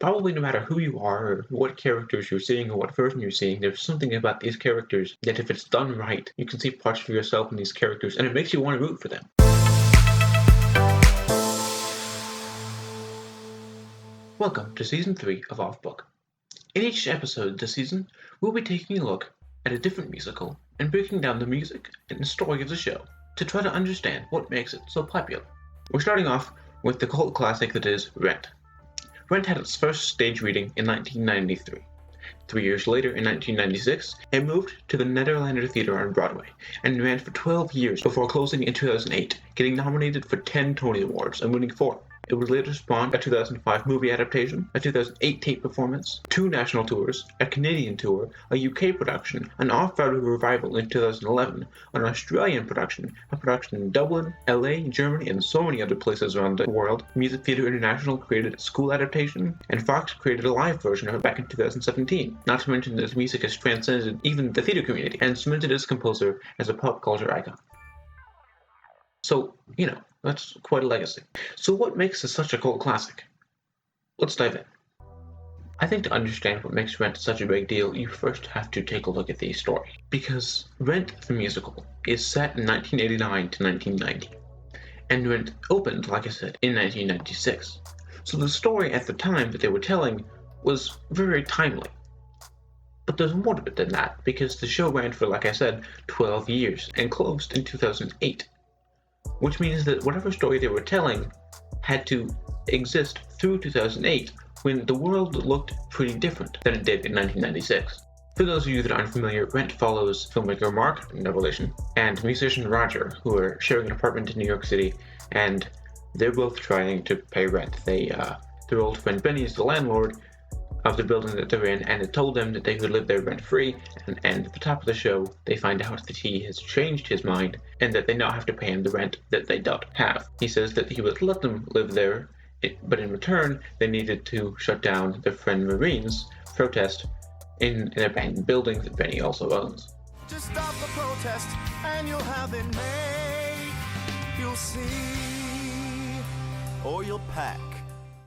Probably no matter who you are or what characters you're seeing or what version you're seeing, there's something about these characters that if it's done right, you can see parts of yourself in these characters and it makes you want to root for them. Welcome to Season 3 of Off Book. In each episode this season, we'll be taking a look at a different musical and breaking down the music and the story of the show to try to understand what makes it so popular. We're starting off with the cult classic that is Rent. Rent had its first stage reading in 1993. 3 years later, in 1996, it moved to the Nederlander Theater on Broadway and ran for 12 years before closing in 2008, getting nominated for 10 Tony Awards and winning 4. It would later spawn a 2005 movie adaptation, a 2008 tape performance, 2 national tours, a Canadian tour, a UK production, an off-Broadway revival in 2011, an Australian production, a production in Dublin, LA, Germany, and so many other places around the world. Music Theatre International created a school adaptation, and Fox created a live version of it back in 2017. Not to mention that its music has transcended even the theatre community and cemented its composer as a pop culture icon. So, that's quite a legacy. So what makes this such a cult classic? Let's dive in. I think to understand what makes Rent such a big deal, you first have to take a look at the story. Because Rent the musical is set in 1989 to 1990. And Rent opened, like I said, in 1996. So the story at the time that they were telling was very timely. But there's more to it than that, because the show ran for, like I said, 12 years and closed in 2008. Which means that whatever story they were telling had to exist through 2008 when the world looked pretty different than it did in 1996. For those of you that aren't familiar, Rent follows filmmaker Marc, no relation, and musician Roger, who are sharing an apartment in New York City, and they're both trying to pay rent. Their old friend Benny is the landlord of the building that they're in, and it told them that they could live there rent-free, and at the top of the show, they find out that he has changed his mind, and that they now have to pay him the rent that they don't have. He says that he would let them live there, but in return, they needed to shut down their friend Marine's protest in an abandoned building that Benny also owns. Just stop the protest, and you'll have it made. You'll see, or you'll pack.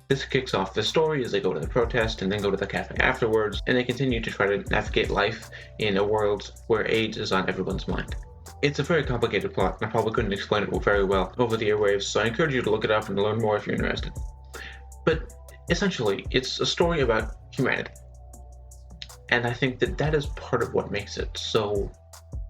This kicks off the story as they go to the protest and then go to the cafe afterwards, and they continue to try to navigate life in a world where AIDS is on everyone's mind. It's a very complicated plot, and I probably couldn't explain it very well over the airwaves, so I encourage you to look it up and learn more if you're interested. But essentially, it's a story about humanity. And I think that is part of what makes it so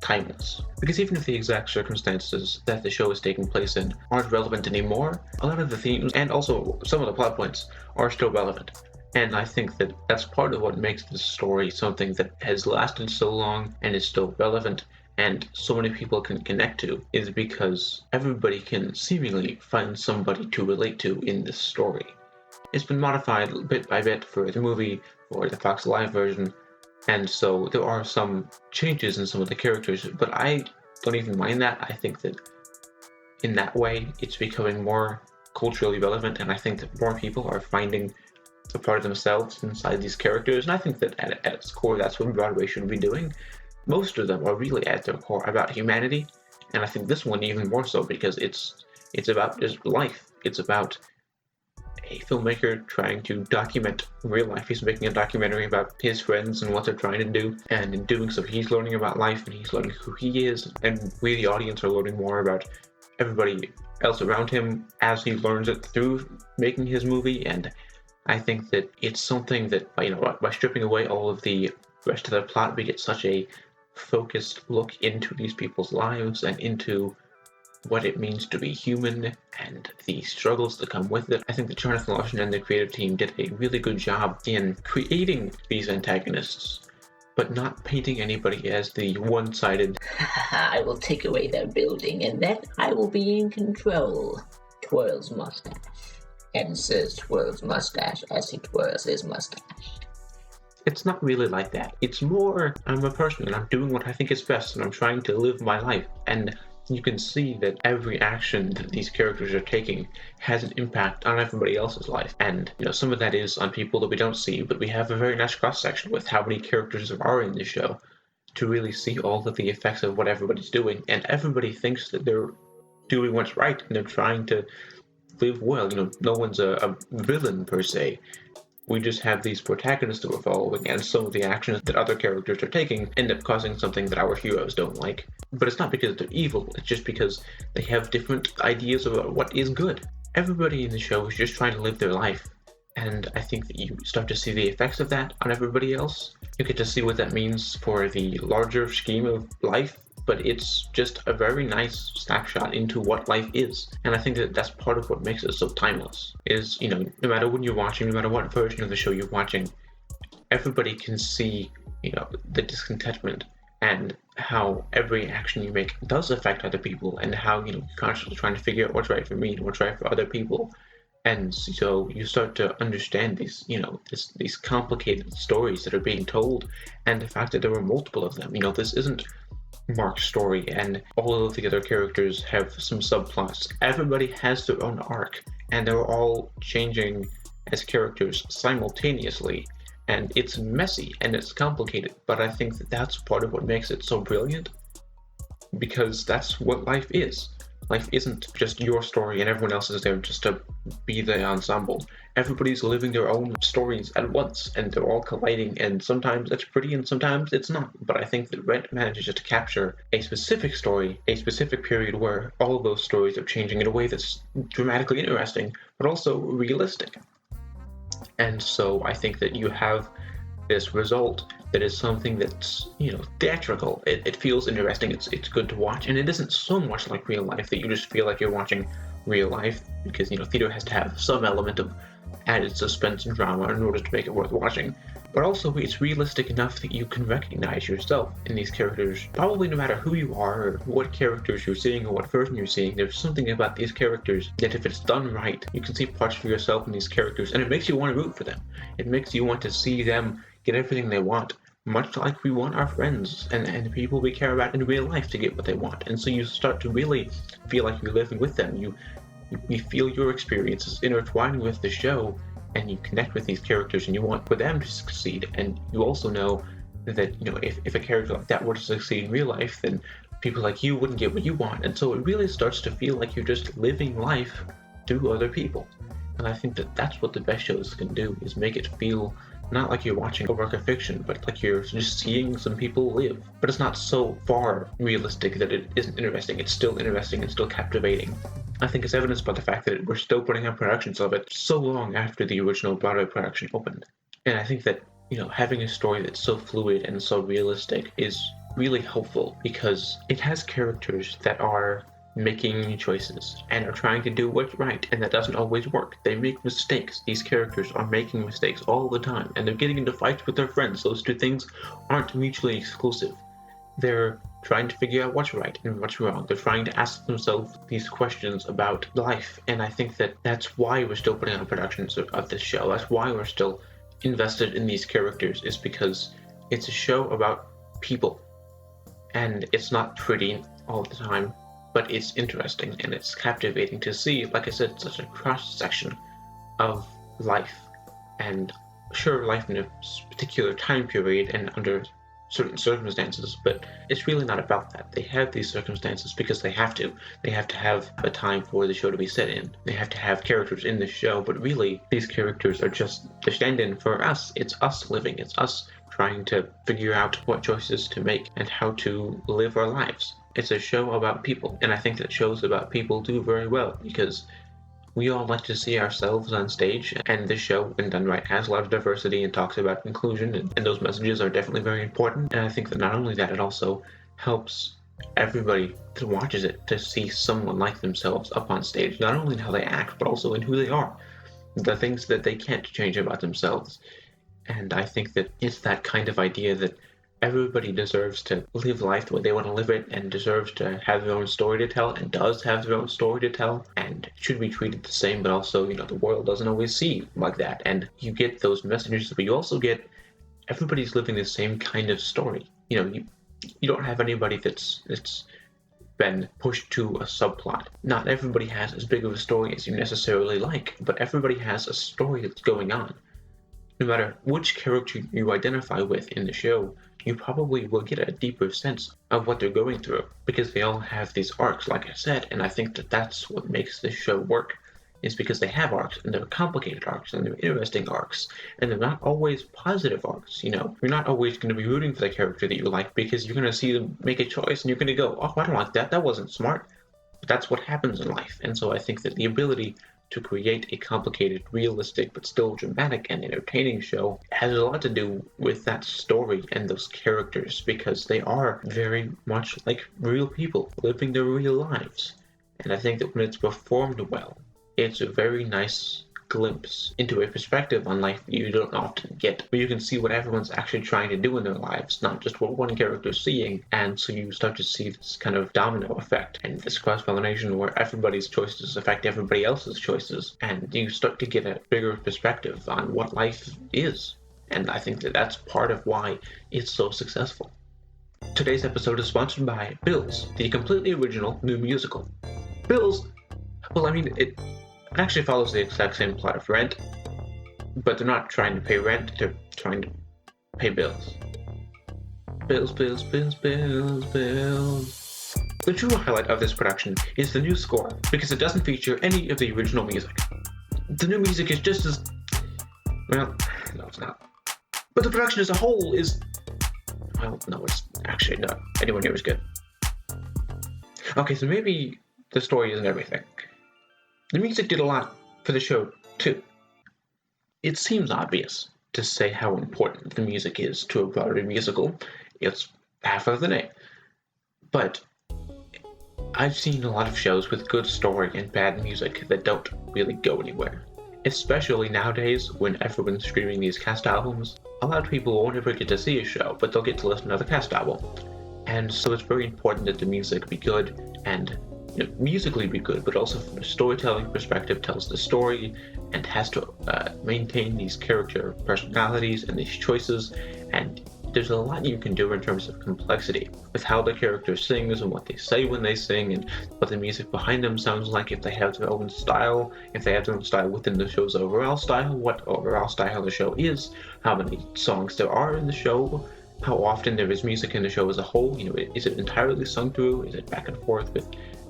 timeless. Because even if the exact circumstances that the show is taking place in aren't relevant anymore, a lot of the themes and also some of the plot points are still relevant. And I think that that's part of what makes this story something that has lasted so long and is still relevant and so many people can connect to, is because everybody can seemingly find somebody to relate to in this story. It's been modified bit by bit for the movie, for the Fox Live version, and so there are some changes in some of the characters, but I don't even mind that. I think that in that way, it's becoming more culturally relevant, and I think that more people are finding a part of themselves inside these characters, and I think that at its core, that's what Broadway should be doing. Most of them are really at their core about humanity, and I think this one even more so because it's about just life. It's about a filmmaker trying to document real life. He's making a documentary about his friends and what they're trying to do, and in doing so he's learning about life and he's learning who he is, and we the audience are learning more about everybody else around him as he learns it through making his movie. And I think that it's something that, by stripping away all of the rest of the plot, we get such a focused look into these people's lives and into what it means to be human and the struggles that come with it. I think that Jonathan Larson and the creative team did a really good job in creating these antagonists, but not painting anybody as the one-sided I will take away their building and then I will be in control. Twirls mustache. And says twirls mustache as he twirls his mustache. It's not really like that. It's more, I'm a person and I'm doing what I think is best and I'm trying to live my life. And you can see that every action that these characters are taking has an impact on everybody else's life. And, some of that is on people that we don't see, but we have a very nice cross-section with how many characters there are in this show to really see all of the effects of what everybody's doing. And everybody thinks that they're doing what's right and they're trying to live well. No one's a villain per se. We just have these protagonists that we're following, and some of the actions that other characters are taking end up causing something that our heroes don't like. But it's not because they're evil, it's just because they have different ideas about what is good. Everybody in the show is just trying to live their life, and I think that you start to see the effects of that on everybody else. You get to see what that means for the larger scheme of life, but it's just a very nice snapshot into what life is. And I think that that's part of what makes it so timeless, is, no matter when you're watching, no matter what version of the show you're watching, everybody can see, the discontentment and how every action you make does affect other people, and how, you're constantly trying to figure out what's right for me and what's right for other people. And so you start to understand these, these complicated stories that are being told, and the fact that there were multiple of them. This isn't Marc's story and all of the other characters have some subplots. Everybody has their own arc, and they're all changing as characters simultaneously. And it's messy and it's complicated, but I think that that's part of what makes it so brilliant, because that's what life is. Life isn't just your story and everyone else is there just to be the ensemble. Everybody's living their own stories at once, and they're all colliding, and sometimes it's pretty and sometimes it's not. But I think that Rent manages to capture a specific story, a specific period where all of those stories are changing in a way that's dramatically interesting, but also realistic. And so I think that you have this result that is something that's, theatrical. It feels interesting, it's good to watch, and it isn't so much like real life that you just feel like you're watching real life, because, theater has to have some element of added suspense and drama in order to make it worth watching. But also, it's realistic enough that you can recognize yourself in these characters. Probably no matter who you are, or what characters you're seeing, or what version you're seeing, there's something about these characters that if it's done right, you can see parts of yourself in these characters, and it makes you want to root for them. It makes you want to see them get everything they want, much like we want our friends and the people we care about in real life to get what they want. And so you start to really feel like you're living with them. You feel your experiences intertwining with the show, and you connect with these characters, and you want for them to succeed. And you also know that, if a character like that were to succeed in real life, then people like you wouldn't get what you want. And so it really starts to feel like you're just living life through other people. And I think that that's what the best shows can do, is make it feel not like you're watching a work of fiction, but like you're just seeing some people live. But it's not so far realistic that it isn't interesting. It's still interesting and still captivating. I think it's evidenced by the fact that we're still putting out productions of it so long after the original Broadway production opened. And I think that, having a story that's so fluid and so realistic is really helpful, because it has characters that are making choices and are trying to do what's right, and that doesn't always work. They make mistakes. These characters are making mistakes all the time, and they're getting into fights with their friends. Those two things aren't mutually exclusive. They're trying to figure out what's right and what's wrong. They're trying to ask themselves these questions about life, and I think that that's why we're still putting out productions of this show. That's why we're still invested in these characters, is because it's a show about people, and it's not pretty all the time, but it's interesting and it's captivating to see, like I said, such a cross-section of life. And sure, life in a particular time period and under certain circumstances, but it's really not about that. They have these circumstances because they have to. They have to have a time for the show to be set in. They have to have characters in the show, but really, these characters are just the stand-in for us. It's us living. It's us trying to figure out what choices to make and how to live our lives. It's a show about people, and I think that shows about people do very well, because we all like to see ourselves on stage, and this show, when done right, has a lot of diversity and talks about inclusion, and those messages are definitely very important. And I think that not only that, it also helps everybody that watches it to see someone like themselves up on stage, not only in how they act, but also in who they are, the things that they can't change about themselves. And I think that it's that kind of idea that everybody deserves to live life the way they want to live it, and deserves to have their own story to tell, and does have their own story to tell, and should be treated the same. But also, the world doesn't always see like that, and you get those messages, but you also get everybody's living the same kind of story. You don't have anybody that's been pushed to a subplot. Not everybody has as big of a story as you necessarily like, but everybody has a story that's going on. No matter which character you identify with in the show, you probably will get a deeper sense of what they're going through, because they all have these arcs, like I said, and I think that that's what makes this show work, is because they have arcs, and they're complicated arcs, and they're interesting arcs, and they're not always positive arcs. You're not always going to be rooting for the character that you like, because you're going to see them make a choice, and you're going to go, oh, I don't like that, that wasn't smart. But that's what happens in life, and so I think that the ability to create a complicated, realistic, but still dramatic and entertaining show has a lot to do with that story and those characters, because they are very much like real people living their real lives. And I think that when it's performed well, it's a very nice glimpse into a perspective on life you don't often get, where you can see what everyone's actually trying to do in their lives, not just what one character's seeing. And so you start to see this kind of domino effect and this cross-pollination where everybody's choices affect everybody else's choices, and you start to get a bigger perspective on what life is. And I think that that's part of why it's so successful. Today's episode is sponsored by Bills, the completely original new musical. Bills, well, I mean, it actually follows the exact same plot of Rent, but they're not trying to pay rent, they're trying to pay bills. Bills, bills, bills, bills, bills. The true highlight of this production is the new score, because it doesn't feature any of the original music. The new music is just as... well, no, it's not. But the production as a whole is... well, no, it's actually not anywhere near as good. Okay, so maybe the story isn't everything. The music did a lot for the show, too. It seems obvious to say how important the music is to a Broadway musical. It's half of the name. But I've seen a lot of shows with good story and bad music that don't really go anywhere. Especially nowadays, when everyone's streaming these cast albums. A lot of people won't ever get to see a show, but they'll get to listen to the cast album. And so it's very important that the music be good, and musically be good, but also from a storytelling perspective tells the story and has to maintain these character personalities and these choices. And there's a lot you can do in terms of complexity with how the character sings and what they say when they sing and what the music behind them sounds like, if they have their own style, if they have their own style within the show's overall style, what overall style the show is, how many songs there are in the show, how often there is music in the show as a whole. Is it entirely sung through? Is it back and forth with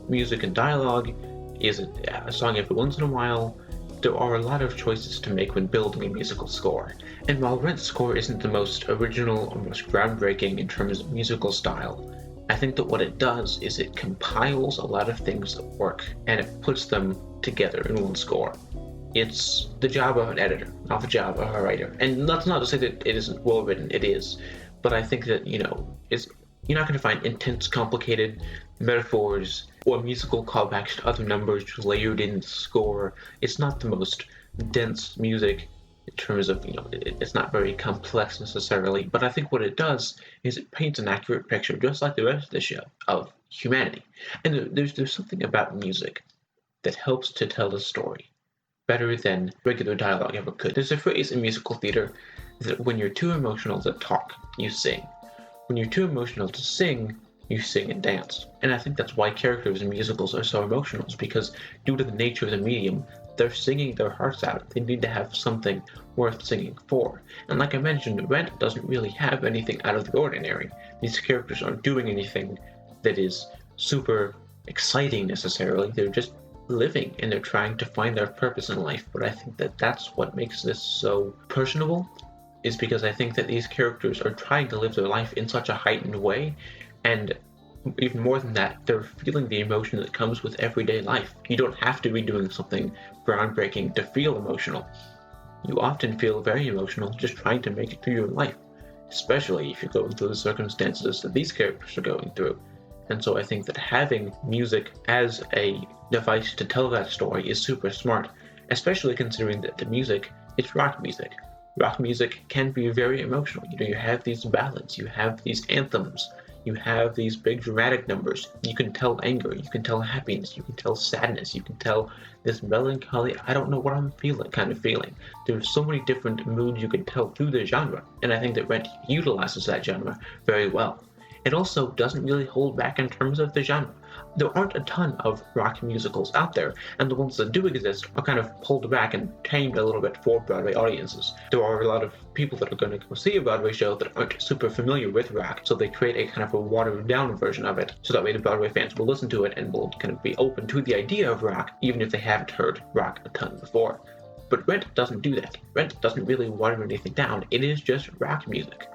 music and dialogue? Is it a song every once in a while? There are a lot of choices to make when building a musical score. And while Rent's score isn't the most original or most groundbreaking in terms of musical style, I think that what it does is it compiles a lot of things that work and it puts them together in one score. It's the job of an editor, not the job of a writer. And that's not to say that it isn't well written, it is. But I think that, you're not going to find intense, complicated metaphors or musical callbacks to other numbers layered in the score. It's not the most dense music in terms of, it's not very complex necessarily, but I think what it does is it paints an accurate picture, just like the rest of the show, of humanity. And there's something about music that helps to tell a story better than regular dialogue ever could. There's a phrase in musical theater that when you're too emotional to talk, you sing. When you're too emotional to sing, you sing and dance. And I think that's why characters in musicals are so emotional, is because due to the nature of the medium, they're singing their hearts out. They need to have something worth singing for. And like I mentioned, Rent doesn't really have anything out of the ordinary. These characters aren't doing anything that is super exciting necessarily. They're just living and they're trying to find their purpose in life. But I think that that's what makes this so personable, is because I think that these characters are trying to live their life in such a heightened way, and even more than that, they're feeling the emotion that comes with everyday life. You don't have to be doing something groundbreaking to feel emotional. You often feel very emotional just trying to make it through your life, especially if you're going through the circumstances that these characters are going through. And so I think that having music as a device to tell that story is super smart, especially considering that the music is rock music. Rock music can be very emotional. You have these ballads, you have these anthems, you have these big dramatic numbers. You can tell anger, you can tell happiness, you can tell sadness, you can tell this melancholy, I don't know what I'm feeling kind of feeling. There's so many different moods you can tell through the genre, and I think that Rent utilizes that genre very well. It also doesn't really hold back in terms of the genre. there aren't a ton of rock musicals out there, and the ones that do exist are kind of pulled back and tamed a little bit for Broadway audiences. There are a lot of people that are going to go see a Broadway show that aren't super familiar with rock, so they create a kind of a watered down version of it, so that way the Broadway fans will listen to it and will kind of be open to the idea of rock, even if they haven't heard rock a ton before. But Rent doesn't do that. Rent doesn't really water anything down. It is just rock music.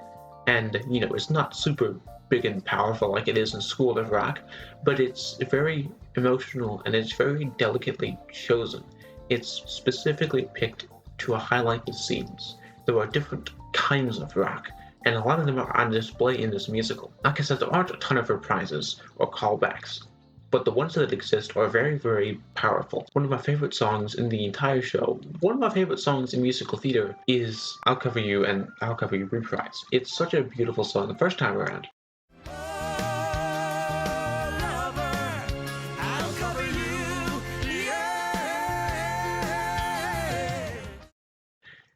And, you know, it's not super big and powerful like it is in School of Rock, but it's very emotional and it's very delicately chosen. It's specifically picked to highlight the scenes. There are different kinds of rock, and a lot of them are on display in this musical. Like I said, there aren't a ton of reprises or callbacks, but the ones that exist are very, very powerful. One of my favorite songs in the entire show, one of my favorite songs in musical theater is I'll Cover You and I'll Cover You reprise. It's such a beautiful song the first time around.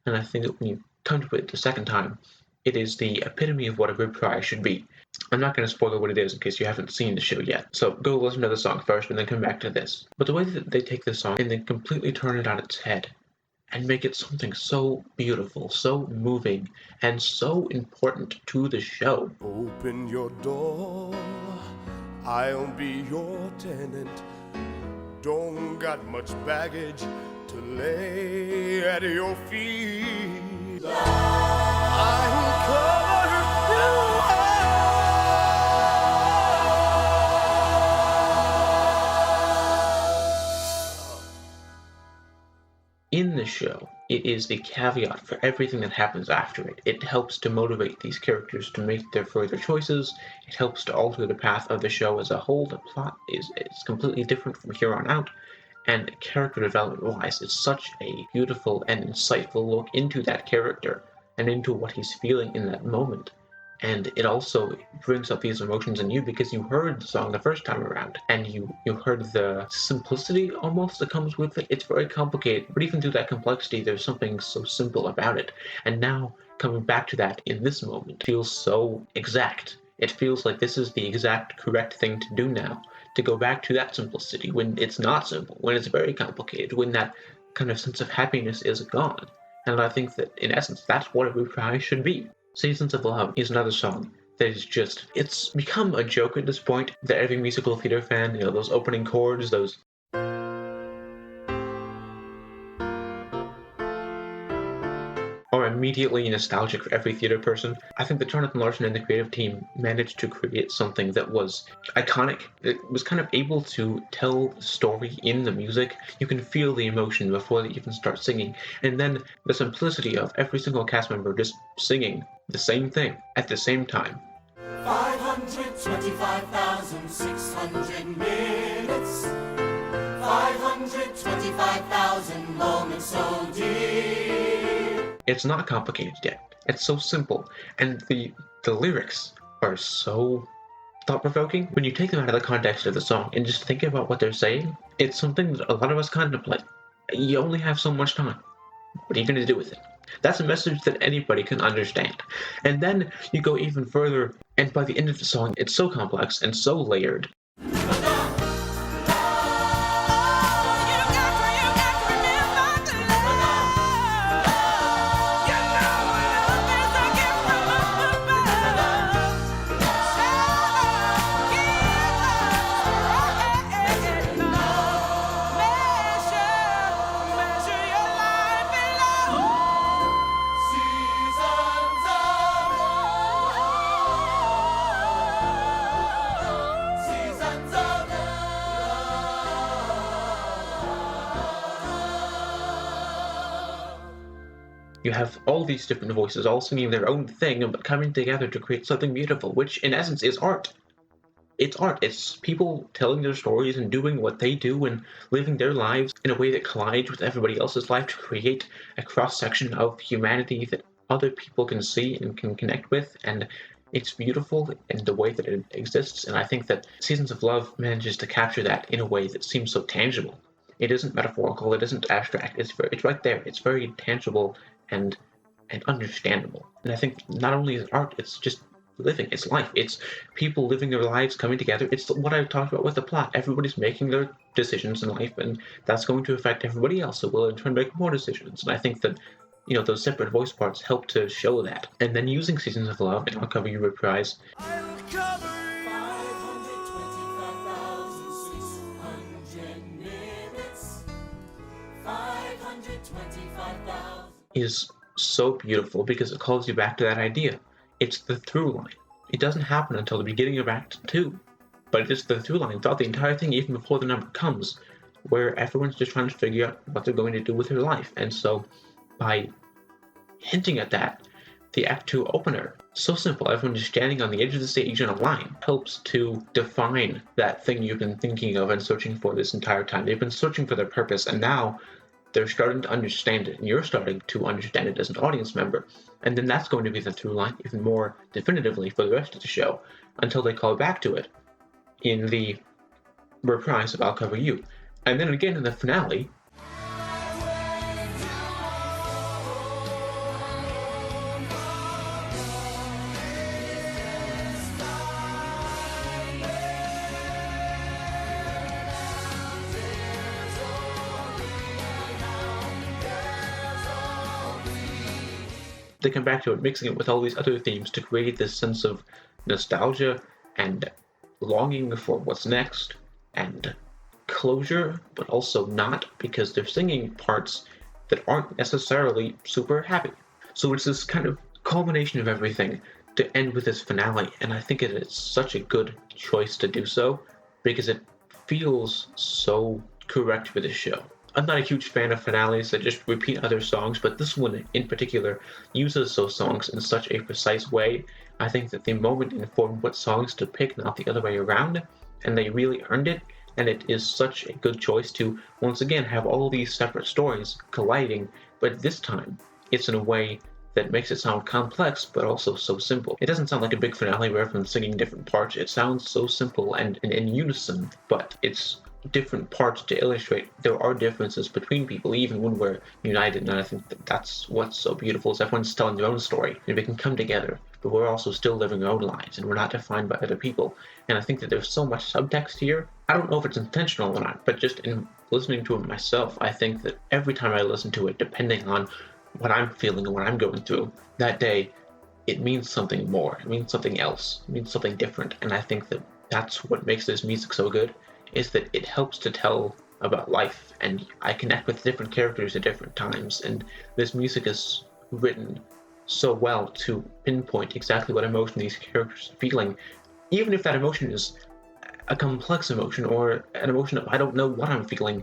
And I think that when you come to it the second time, it is the epitome of what a reprise should be. I'm not going to spoil what it is in case you haven't seen the show yet, so go listen to the song first and then come back to this. But the way that they take this song and then completely turn it on its head and make it something so beautiful, so moving, and so important to the show. Open your door, I'll be your tenant. Don't got much baggage to lay at your feet. I'll cover you. In the show, it is a caveat for everything that happens after it. It helps to motivate these characters to make their further choices. It helps to alter the path of the show as a whole. The plot is completely different from here on out. And character development-wise, it's such a beautiful and insightful look into that character and into what he's feeling in that moment. And it also brings up these emotions in you because you heard the song the first time around, and you heard the simplicity almost that comes with it. It's very complicated, but even through that complexity, there's something so simple about it. And now, coming back to that in this moment feels so exact. It feels like this is the exact correct thing to do now, to go back to that simplicity when it's not simple, when it's very complicated, when that kind of sense of happiness is gone. And I think that, in essence, that's what a reprise should be. Seasons of Love is another song that is just, it's become a joke at this point that every musical theater fan, you know, those opening chords, those are immediately nostalgic for every theater person. I think that Jonathan Larson and the creative team managed to create something that was iconic. It was kind of able to tell the story in the music. You can feel the emotion before they even start singing. And then the simplicity of every single cast member just singing the same thing at the same time. 525,600 minutes, 525,000 moments so dear. It's not complicated yet. It's so simple. And the lyrics are so thought-provoking. When you take them out of the context of the song and just think about what they're saying, it's something that a lot of us contemplate. You only have so much time. What are you going to do with it? That's a message that anybody can understand. And then you go even further, and by the end of the song, it's so complex and so layered. You have all these different voices all singing their own thing, but coming together to create something beautiful, which in essence is art. It's art. It's people telling their stories and doing what they do and living their lives in a way that collides with everybody else's life to create a cross-section of humanity that other people can see and can connect with. And it's beautiful in the way that it exists. And I think that Seasons of Love manages to capture that in a way that seems so tangible. It isn't metaphorical. It isn't abstract. It's right there. It's very tangible and understandable. And I think not only is it art, it's just living. It's life. It's people living their lives, coming together. It's what I talked about with the plot. Everybody's making their decisions in life, and that's going to affect everybody else, so we'll in turn make more decisions. And I think that, those separate voice parts help to show that. And then using Seasons of Love and I'll Cover You reprise. I'll cover 525,600 minutes. 525,000. Is so beautiful because it calls you back to that idea. It's the through line. It doesn't happen until the beginning of Act 2, but it's the through line throughout the entire thing, even before the number comes, where everyone's just trying to figure out what they're going to do with their life. And so, by hinting at that, the Act 2 opener, so simple, everyone just standing on the edge of the stage in a line, helps to define that thing you've been thinking of and searching for this entire time. They've been searching for their purpose, and now they're starting to understand it, and you're starting to understand it as an audience member. And then that's going to be the through line even more definitively for the rest of the show, until they call back to it in the reprise of I'll Cover You. And then again in the finale, they come back to it, mixing it with all these other themes to create this sense of nostalgia and longing for what's next and closure, but also not, because they're singing parts that aren't necessarily super happy. So it's this kind of culmination of everything to end with this finale, and I think it is such a good choice to do so because it feels so correct for this show. I'm not a huge fan of finales that just repeat other songs, but this one in particular uses those songs in such a precise way. I think that the moment informed what songs to pick, not the other way around, and they really earned it, and it is such a good choice to, once again, have all these separate stories colliding, but this time it's in a way that makes it sound complex, but also so simple. It doesn't sound like a big finale where everyone's singing different parts. It sounds so simple and in unison, but it's different parts to illustrate there are differences between people even when we're united. And I think that that's what's so beautiful, is everyone's telling their own story and we can come together, but we're also still living our own lives and we're not defined by other people. And I think that there's so much subtext here. I don't know if it's intentional or not, but just in listening to it myself, I think that every time I listen to it, depending on what I'm feeling and what I'm going through that day, it means something more, it means something else, it means something different. And I think that that's what makes this music so good, is that it helps to tell about life, and I connect with different characters at different times, and this music is written so well to pinpoint exactly what emotion these characters are feeling, even if that emotion is a complex emotion or an emotion of I don't know what I'm feeling.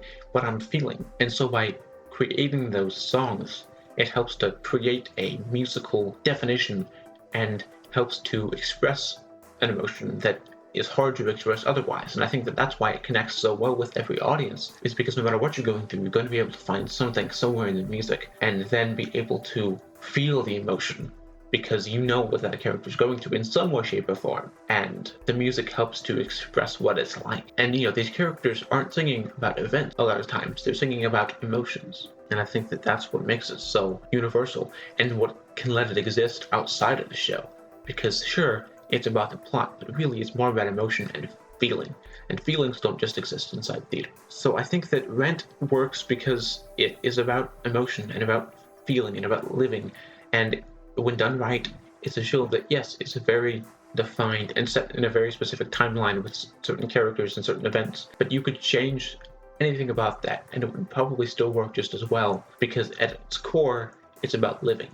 And so by creating those songs, it helps to create a musical definition and helps to express an emotion that is hard to express otherwise. And I think that that's why it connects so well with every audience, is because no matter what you're going through, you're going to be able to find something somewhere in the music and then be able to feel the emotion because you know what that character is going through in some way, shape, or form. And the music helps to express what it's like. And these characters aren't singing about events a lot of times, they're singing about emotions. And I think that that's what makes it so universal and what can let it exist outside of the show. Because sure, it's about the plot, but really it's more about emotion and feeling. And feelings don't just exist inside theater. So I think that Rent works because it is about emotion and about feeling and about living. And when done right, it's a show that, yes, it's very defined and set in a very specific timeline with certain characters and certain events. But you could change anything about that and it would probably still work just as well, because at its core, it's about living.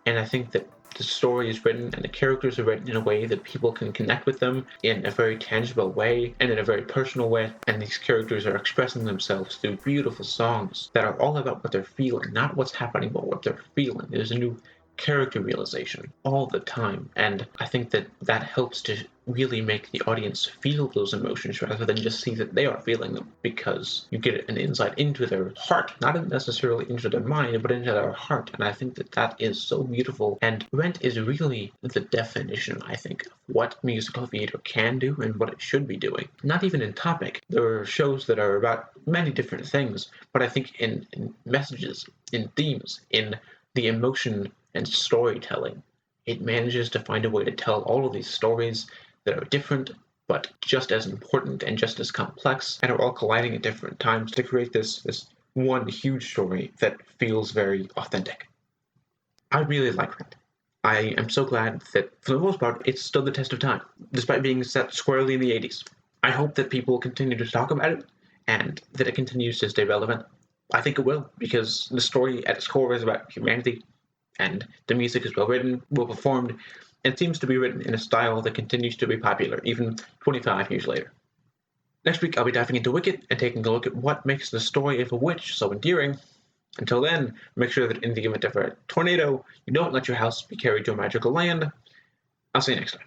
And I think that the story is written and the characters are written in a way that people can connect with them in a very tangible way and in a very personal way. And these characters are expressing themselves through beautiful songs that are all about what they're feeling, not what's happening, but what they're feeling. There's a new character realization all the time. And I think that that helps to really make the audience feel those emotions rather than just see that they are feeling them, because you get an insight into their heart, not necessarily into their mind, but into their heart. And I think that that is so beautiful. And Rent is really the definition, I think, of what musical theater can do and what it should be doing. Not even in topic. There are shows that are about many different things, but I think in messages, in themes, in the emotion and storytelling, It manages to find a way to tell all of these stories that are different, but just as important and just as complex, and are all colliding at different times to create this one huge story that feels very authentic. I really like it. I am so glad that, for the most part, it stood the test of time, despite being set squarely in the 80s. I hope that people continue to talk about it, and that it continues to stay relevant. I think it will, because the story at its core is about humanity, and the music is well written, well performed, and seems to be written in a style that continues to be popular, even 25 years later. Next week, I'll be diving into Wicked and taking a look at what makes the story of a witch so endearing. Until then, make sure that in the event of a tornado, you don't let your house be carried to a magical land. I'll see you next time.